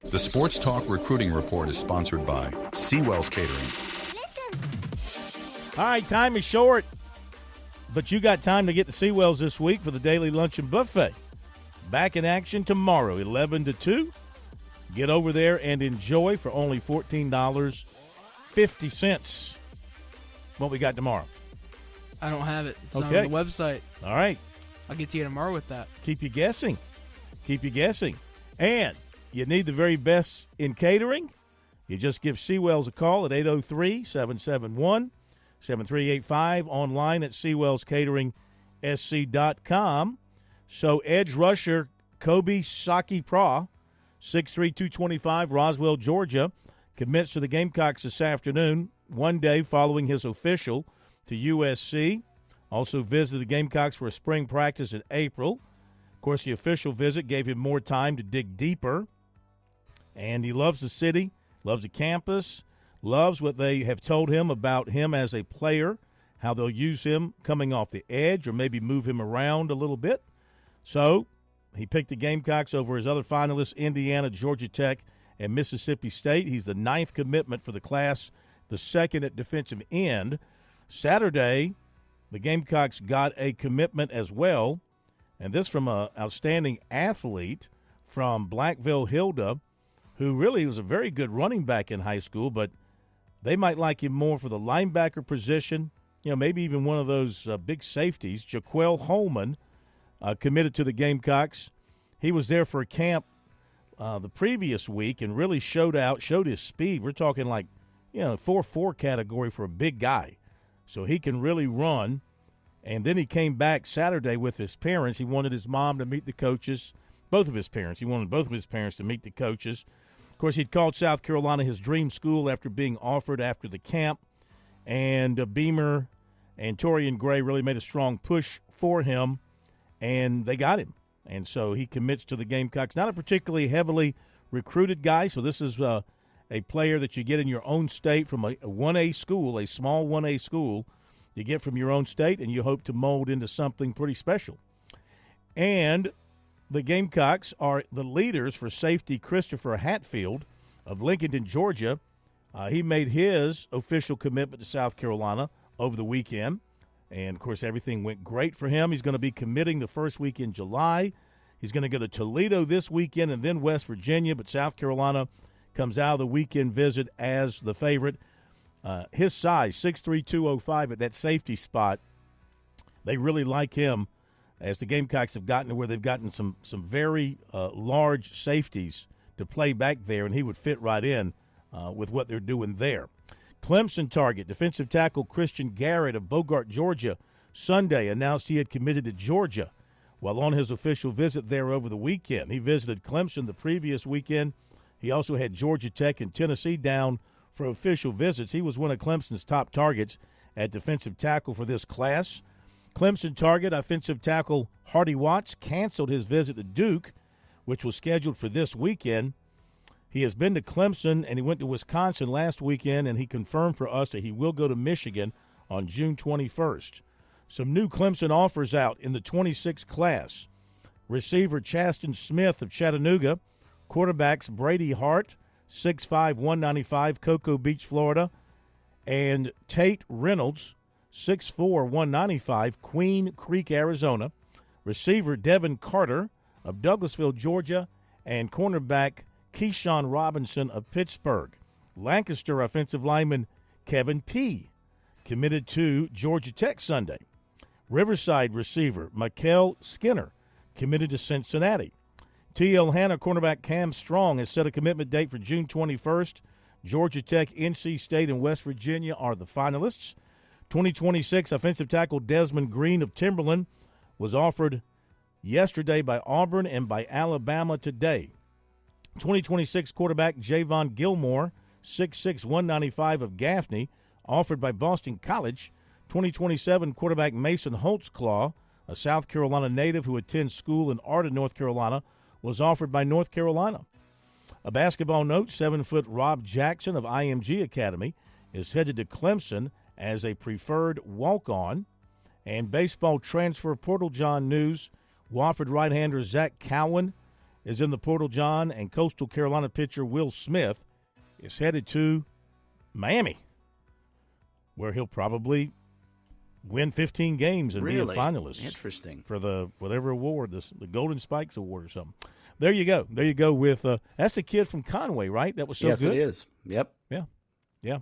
The Sports Talk Recruiting Report is sponsored by Seawell's Catering. All right, time is short, but you got time to get to Seawell's this week for the Daily Luncheon Buffet. Back in action tomorrow, 11 to 2. Get over there and enjoy for only $14.50. What we got tomorrow? I don't have it. It's on Okay. the website. All right. I'll get to you tomorrow with that. Keep you guessing. And you need the very best in catering? You just give Seawell's a call at 803-771-7385, online at SeawellsCateringSC.com. So edge rusher Kobe Saki-Pra, 6'3", 225, Roswell, Georgia, commits to the Gamecocks this afternoon, one day following his official to USC. Also visited the Gamecocks for a spring practice in April. Of course, the official visit gave him more time to dig deeper. And he loves the city, loves the campus, loves what they have told him about him as a player, how they'll use him coming off the edge or maybe move him around a little bit. So he picked the Gamecocks over his other finalists, Indiana, Georgia Tech, and Mississippi State. He's the 9th commitment for the class, the 2nd at defensive end. Saturday, the Gamecocks got a commitment as well, and this from an outstanding athlete from Blackville, Hilda, who really was a very good running back in high school, but they might like him more for the linebacker position, maybe even one of those big safeties. Jaquel Holman committed to the Gamecocks. He was there for a camp the previous week and really showed his speed. We're talking like, 4.4 category for a big guy. So he can really run. And then he came back Saturday with his parents. He wanted his mom to meet the coaches, both of his parents. He wanted both of his parents to meet the coaches. Of course, he'd called South Carolina his dream school after being offered after the camp. And Beamer and Torian Gray really made a strong push for him, and they got him. And so he commits to the Gamecocks. Not a particularly heavily recruited guy, so this is a player that you get in your own state from a 1A school, a small 1A school. You get from your own state, and you hope to mold into something pretty special. And the Gamecocks are the leaders for safety Christopher Hatfield of Lincoln, Georgia. He made his official commitment to South Carolina over the weekend. And, of course, everything went great for him. He's going to be committing the first week in July. He's going to go to Toledo this weekend and then West Virginia, but South Carolina comes out of the weekend visit as the favorite. His size, 6'3", 205 at that safety spot, they really like him as the Gamecocks have gotten to where they've gotten some very large safeties to play back there, and he would fit right in with what they're doing there. Clemson target, defensive tackle Christian Garrett of Bogart, Georgia, Sunday announced he had committed to Georgia while on his official visit there over the weekend. He visited Clemson the previous weekend. He also had Georgia Tech and Tennessee down for official visits. He was one of Clemson's top targets at defensive tackle for this class. Clemson target, offensive tackle Hardy Watts, canceled his visit to Duke, which was scheduled for this weekend. He has been to Clemson, and he went to Wisconsin last weekend, and he confirmed for us that he will go to Michigan on June 21st. Some new Clemson offers out in the 26 class. Receiver Chaston Smith of Chattanooga, quarterbacks Brady Hart, 6'5", 195, Cocoa Beach, Florida, and Tate Reynolds, 6'4", 195, Queen Creek, Arizona. Receiver Devin Carter of Douglasville, Georgia, and cornerback Keyshawn Robinson of Pittsburgh. Lancaster offensive lineman Kevin P. committed to Georgia Tech Sunday. Riverside receiver Mikel Skinner committed to Cincinnati. T.L. Hanna cornerback Cam Strong has set a commitment date for June 21st. Georgia Tech, NC State, and West Virginia are the finalists. 2026 offensive tackle Desmond Green of Timberland was offered yesterday by Auburn and by Alabama today. 2026 quarterback Javon Gilmore, 6'6", 195 of Gaffney, offered by Boston College. 2027 quarterback Mason Holtzclaw, a South Carolina native who attends school in Arden, North Carolina, was offered by North Carolina. A basketball note, 7-foot Rob Jackson of IMG Academy is headed to Clemson as a preferred walk-on. And baseball transfer portal John News, Wofford right-hander Zach Cowan is in the portal, John, and Coastal Carolina pitcher Will Smith is headed to Miami, where he'll probably win 15 games and be a finalist. Interesting. For the whatever award, the Golden Spikes Award or something. There you go. There you go with that's the kid from Conway, right? That was so yes, good. Yes, it is. Yep. Yeah.